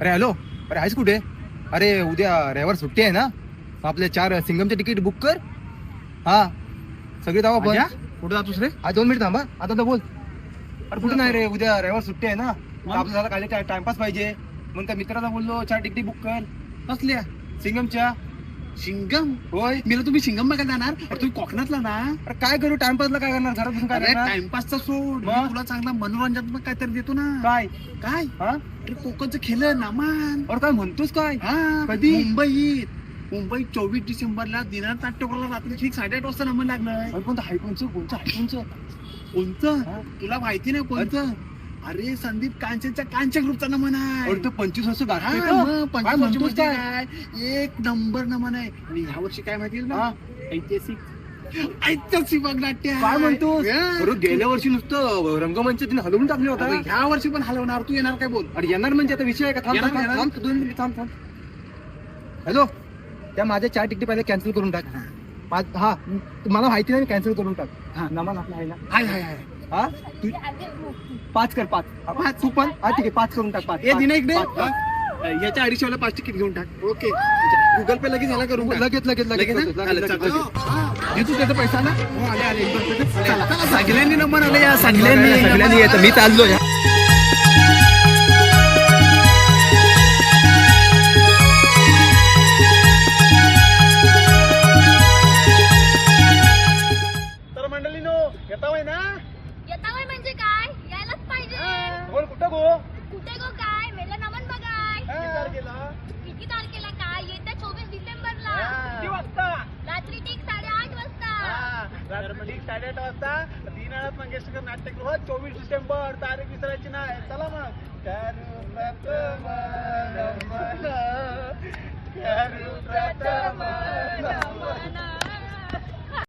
अरे हॅलो, अरे आहेस कुठे? अरे उद्या रविवार सुट्टी आहे ना, आपल्या 4 सिंगमचे तिकीट बुक कर. हा सगळे जाऊ आपण. कुठे जातोस रे? 2 मिनिट थांबा, आता तर बोल. अरे कुठे नाही रे, उद्या रविवार सुट्टी आहे ना, आपलं झालं काय टाइमपास पाहिजे म्हणून त्या मित्राला बोललो 4 तिकीट बुक कर कसल्या? सिंगमच्या. शिंगम? होय. मला तुम्ही शिंगम बघायला जाणार? अरे तुम्ही कोकणातला ना? अरे काय करू, टाइमपासला काय करणार, घरात बसून काय अरे करणार? टाइमपासचा सोड, मग? मी तुला चांगला मनोरंजनात्मक काहीतरी देतो ना. काय काय? हा? अरे कोकणचं खेळलं नामान. अरे काय म्हणतोस काय? हा कधी? मुंबईत 24 डिसेंबरला दिनानाथ नाट्यगृहाला रात्री ठीक 8:30 वाजता नमन लागणार. अरे कोणतं हायकोनचं कोणचं? हा? तुला माहिती नाही कोणतं? अरे संदीप कांचनच्या कांच्या ग्रुपचा नमन आहे. अरे तो 25 वर्ष हा, गाठतोय मग का? 25 काय म्हणतोस म्हणजे काय? काय? एक नंबर नमन आहे. आणि ह्या वर्षी काय माहिती ना? हा? ऐतिहासिक नाट्य आहे. काय म्हणतोस? हा. अरे गेल्या वर्षी नुसतं रंगमंच तिने हलवून टाकले होता. अरे ह्या वर्षी पण हलवणार. तू येणार काय बोल? अरे येणार म्हणजे आता विषय आहे का? थांब येणार, थांब येणार. थांब 2 मिनिट थांब. हॅलो, त्या माझ्या 4 तिकीट पहिले कॅन्सल करून टाक. हा मला माहिती नाही, कॅन्सल करून टाक. हा. नमान आपला आहे ना? हाय. हा तू 5 कर 5. तू पण हा ठीक आहे 5 करून टाक. 5 ये दिना इकडे. 5. याच्या 250 5 तिकीट घेऊन टाक. ओके. गुगल पे लगेच झाला करून टाक. लगेच लगेच ना? चालेल, लगेच. चालेल. देतो त्याचा पैसा ना? हो, आले. चला, सगळ्यांनी नंबर आले या सगळ्यांनी येतं, मी चाललो या. तर मंडळीनो येता होय ना? येतावय म्हणजे काय? यायलाच पाहिजे. बोल कुठं गो? कुठे गो काय? मेला नमन बघाय. किती तारखेला काय? येत्या 24 डिसेंबरला. किती वाजता? रात्री ठीक 8:30 वाजता. ठीक 8:30 वाजता दीनानाथ मंगेशकर नाट्यगृह 24 डिसेंबर. तारीख विसरायची नाही. चला मग. करू प्रथम